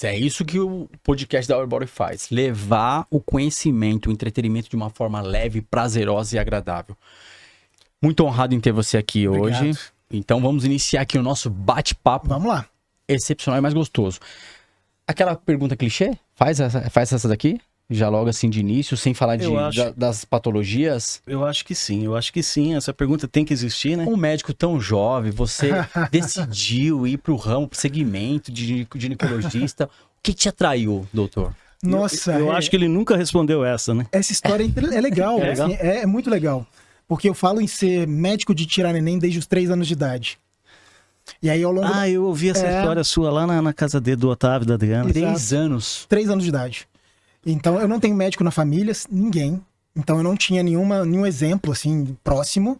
É isso que o podcast da Our Body faz. Levar o conhecimento, o entretenimento de uma forma leve, prazerosa e agradável. Muito honrado em ter você aqui Obrigado. hoje. Então vamos iniciar aqui o nosso bate-papo Vamos lá. excepcional e mais gostoso. Aquela pergunta clichê? Faz essa daqui? Já logo assim de início, sem falar das patologias. Eu acho que sim. Essa pergunta tem que existir, né? Um médico tão jovem, você decidiu ir pro ramo, pro segmento de ginecologista. O que te atraiu, doutor? Nossa, Eu acho que ele nunca respondeu essa, né? essa história é legal. É legal? Assim, é muito legal. Porque eu falo em ser médico de tirar neném desde os 3 anos de idade. E aí ao longo... Eu ouvi essa história sua lá na casa do Otávio e da Adriana. 3 anos. 3 anos de idade. Então eu não tenho médico na família, ninguém. Então eu não tinha nenhum exemplo assim próximo.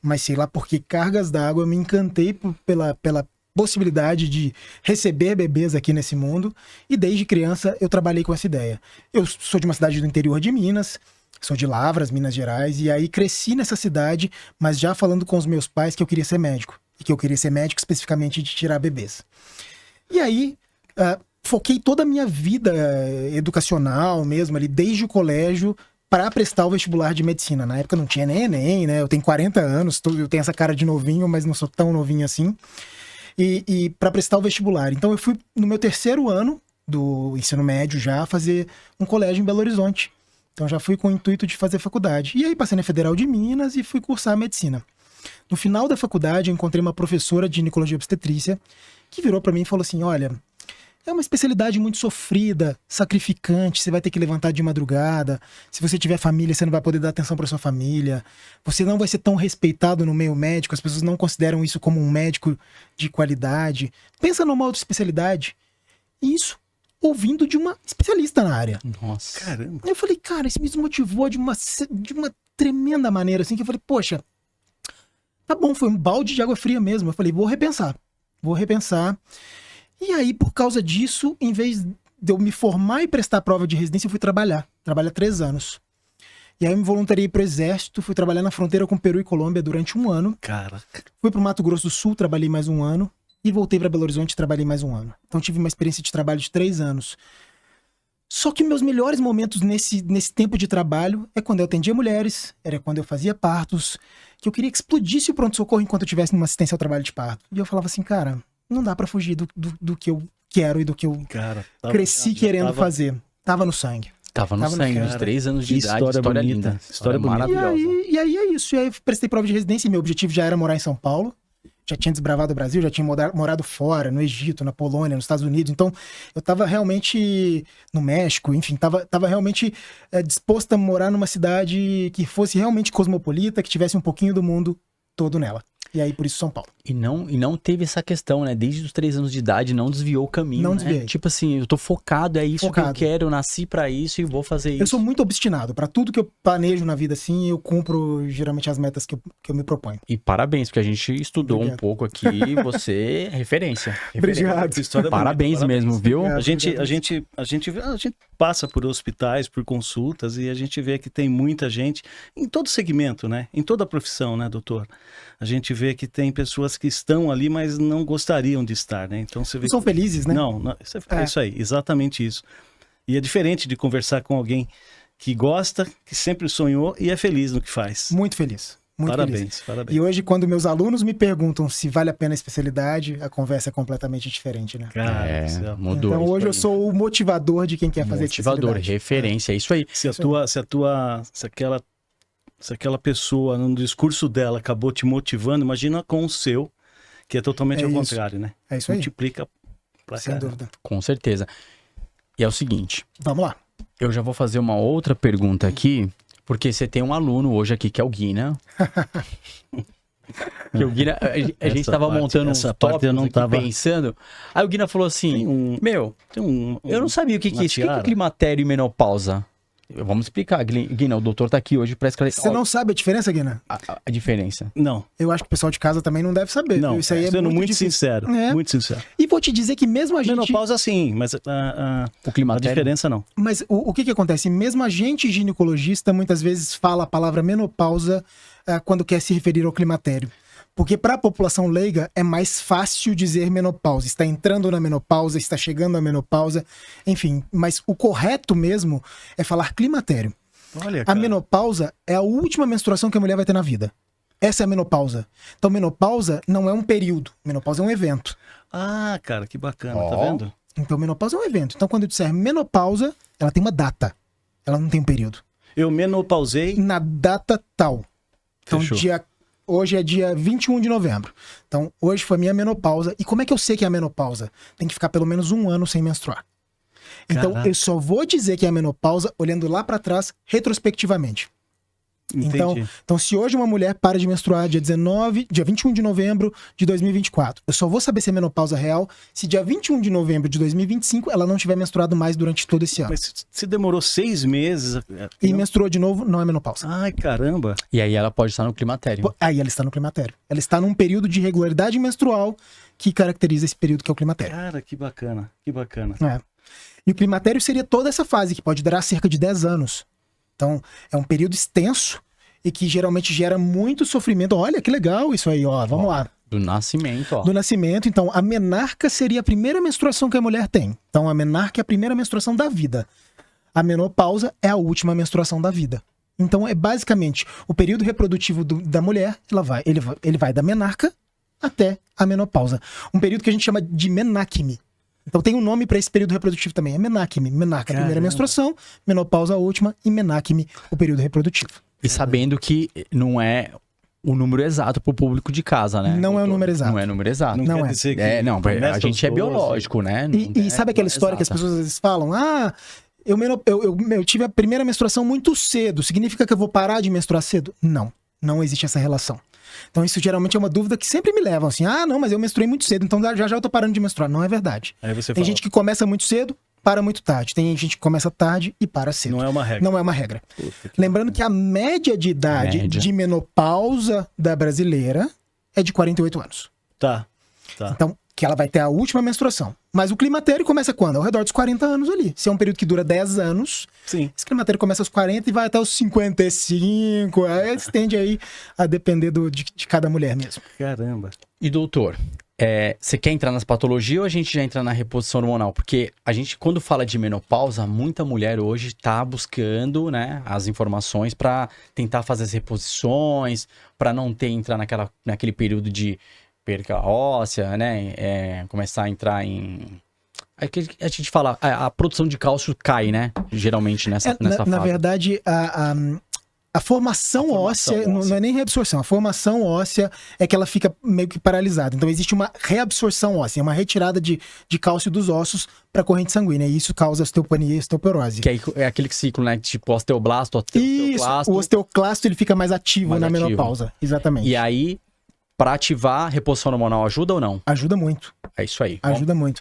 Mas sei lá por que cargas d'água eu me encantei pela possibilidade de receber bebês aqui nesse mundo. E desde criança eu trabalhei com essa ideia. Eu sou de uma cidade do interior de Minas, sou de Lavras, Minas Gerais. E aí cresci nessa cidade, mas já falando com os meus pais que eu queria ser médico. E que eu queria ser médico especificamente de tirar bebês. E aí... foquei toda a minha vida educacional mesmo, ali desde o colégio, para prestar o vestibular de medicina. Na época não tinha nem Enem, né? Eu tenho 40 anos, eu tenho essa cara de novinho, mas não sou tão novinho assim. E para prestar o vestibular. Então eu fui no meu 3º ano do ensino médio já fazer um colégio em Belo Horizonte. Então já fui com o intuito de fazer faculdade. E aí passei na Federal de Minas e fui cursar medicina. No final da faculdade eu encontrei uma professora de ginecologia e obstetrícia que virou para mim e falou assim, olha... É uma especialidade muito sofrida, sacrificante, você vai ter que levantar de madrugada. Se você tiver família, você não vai poder dar atenção para sua família. Você não vai ser tão respeitado no meio médico, as pessoas não consideram isso como um médico de qualidade. Pensa numa outra especialidade. Isso ouvindo de uma especialista na área. Nossa. Caramba. Eu falei, cara, isso me desmotivou de uma tremenda maneira, assim, que eu falei, poxa, tá bom, foi um balde de água fria mesmo. Eu falei, vou repensar. E aí, por causa disso, em vez de eu me formar e prestar a prova de residência, eu fui trabalhar. Trabalhei 3 anos. E aí eu me voluntariei pro Exército, fui trabalhar na fronteira com Peru e Colômbia durante 1 ano. Caraca. Fui pro Mato Grosso do Sul, trabalhei mais 1 ano. E voltei para Belo Horizonte e trabalhei mais 1 ano. Então tive uma experiência de trabalho de 3 anos. Só que meus melhores momentos nesse tempo de trabalho é quando eu atendia mulheres, era quando eu fazia partos, que eu queria que explodisse o pronto-socorro enquanto eu estivesse numa assistência ao trabalho de parto. E eu falava assim, cara... Não dá pra fugir do que eu quero e do que eu cresci querendo fazer. Tava no sangue. Tava no sangue, uns 3 anos de idade. História linda. História maravilhosa. E aí é isso. E aí eu prestei prova de residência e meu objetivo já era morar em São Paulo. Já tinha desbravado o Brasil, já tinha morado fora, no Egito, na Polônia, nos Estados Unidos. Então eu tava realmente no México, enfim, tava realmente disposto a morar numa cidade que fosse realmente cosmopolita, que tivesse um pouquinho do mundo todo nela. E aí, por isso, São Paulo. E não teve essa questão, né? Desde os 3 anos de idade, não desviou o caminho, Não né? desviei. Tipo assim, eu tô focado, é isso que eu quero, eu nasci pra isso e vou fazer isso. Eu sou muito obstinado. Pra tudo que eu planejo na vida, assim, eu cumpro, geralmente, as metas que eu me proponho. E parabéns, porque a gente estudou Obrigado. um pouco aqui, você é referência. Obrigado. História Parabéns bonita, mesmo, viu? Obrigado. A gente passa por hospitais, por consultas e a gente vê que tem muita gente em todo segmento, né? Em toda profissão, né, doutor? A gente vê que tem pessoas que estão ali, mas não gostariam de estar, né? Então você vê Não são felizes, né? Não, é isso aí, exatamente isso. E é diferente de conversar com alguém que gosta, que sempre sonhou e é feliz no que faz. Muito feliz. Muito Parabéns, feliz. parabéns. E hoje, quando meus alunos me perguntam se vale a pena a especialidade, a conversa é completamente diferente, né? Cara, Mudou. Então isso hoje eu aí. sou o motivador de quem quer fazer Motivador, especialidade. referência, é isso aí. Se aquela pessoa, no discurso dela, acabou te motivando, imagina com o seu, que é totalmente É ao isso. contrário, né? É isso aí. Multiplica pra Sem caramba. dúvida. Com certeza. E é o seguinte, Vamos lá. eu já vou fazer uma outra pergunta aqui, porque você tem um aluno hoje aqui, que é o Guina. Que o Guina, a gente tava montando uns tópicos eu não aqui, tava pensando. Aí o Guina falou assim, eu não sabia o que é isso. O que é climatério e menopausa? Vamos explicar, Guina, o doutor tá aqui hoje para esclarecer. Você não sabe a diferença, Guina? A diferença. Não, Eu acho que o pessoal de casa também não deve saber. não. Viu? Isso aí é Sendo muito difícil. sincero, É. muito sincero. E vou te dizer que mesmo a gente... Menopausa sim, mas O a climatério. diferença não. Mas o que acontece? Mesmo a gente ginecologista muitas vezes fala a palavra menopausa quando quer se referir ao climatério. Porque para a população leiga é mais fácil dizer menopausa. Está entrando na menopausa, está chegando à menopausa, enfim. Mas o correto mesmo é falar climatério. Olha, A cara. menopausa é a última menstruação que a mulher vai ter na vida. Essa é a menopausa. Então, menopausa não é um período. Menopausa é um evento. Ah, cara, que bacana, tá Ó. vendo? Então, menopausa é um evento. Então, quando eu disser menopausa, ela tem uma data. Ela não tem um período. Eu menopausei. Na data tal. Então, Fechou. hoje é dia 21 de novembro. Então, hoje foi a minha menopausa. E como é que eu sei que é a menopausa? Tem que ficar pelo menos 1 ano sem menstruar. Então, Caraca. eu só vou dizer que é a menopausa olhando lá pra trás, retrospectivamente. Entendi. Então, se hoje uma mulher para de menstruar dia 21 de novembro de 2024, eu só vou saber se é menopausa real se dia 21 de novembro de 2025 ela não tiver menstruado mais durante todo esse ano. Mas se demorou 6 meses. E não- menstruou de novo, não é menopausa. Ai, caramba. E aí ela pode estar no climatério. Aí ela está no climatério. Ela está num período de irregularidade menstrual que caracteriza esse período que é o climatério. Cara, que bacana. Que bacana. É. E o climatério seria toda essa fase, que pode durar cerca de 10 anos. Então, é um período extenso e que geralmente gera muito sofrimento. Olha, que legal isso aí, ó. Vamos lá. Do nascimento, ó. Do nascimento, então, a menarca seria a primeira menstruação que a mulher tem. Então, a menarca é a primeira menstruação da vida. A menopausa é a última menstruação da vida. Então, é basicamente o período reprodutivo da mulher, ele vai da menarca até a menopausa. Um período que a gente chama de menacme. Então, tem um nome para esse período reprodutivo também. É menacme. Menarca, a primeira Caramba. menstruação, menopausa, a última, e menacme, o período reprodutivo. E sabendo que não é o número exato pro público de casa, né? Não é o doutor? número exato. Não é o número exato. Não, Não quer é. dizer que. É, não, começa a gente é aos 12. biológico, né? Não E é- sabe aquela não é história que as exata. pessoas às vezes falam? Ah, eu tive a primeira menstruação muito cedo. Significa que eu vou parar de menstruar cedo? Não, não existe essa relação. Então isso geralmente é uma dúvida que sempre me levam assim. Ah, não, mas eu menstruei muito cedo, então já eu tô parando de menstruar. Não é verdade. Aí você Tem fala, gente que começa muito cedo, para muito tarde. Tem gente que começa tarde e para cedo. não é uma regra. Não é uma regra. Puta que Lembrando que a média de idade Média. de menopausa da brasileira é de 48 anos. Tá. Então, que ela vai ter a última menstruação. Mas o climatério começa quando? Ao redor dos 40 anos ali. Se é um período que dura 10 anos, Sim. esse climatério começa aos 40 e vai até os 55. Aí tende aí a depender de cada mulher mesmo. Caramba. E doutor, você quer entrar nas patologias ou a gente já entra na reposição hormonal? Porque a gente, quando fala de menopausa, muita mulher hoje tá buscando, né, as informações para tentar fazer as reposições, para não entrar naquele período de perca óssea, né, começar a entrar em... É que a gente fala, a produção de cálcio cai, né, geralmente nessa Na fase. verdade, a formação óssea, não é nem reabsorção, a formação óssea é que ela fica meio que paralisada. Então existe uma reabsorção óssea, uma retirada de cálcio dos ossos para a corrente sanguínea. E isso causa osteopenia e osteoporose. Que aí é aquele ciclo, né, tipo osteoblasto, Isso, o osteoclasto ele fica mais ativo Mais na ativo. menopausa. Exatamente. E aí, para ativar, a reposição hormonal ajuda ou não? Ajuda muito, É isso aí. ajuda muito.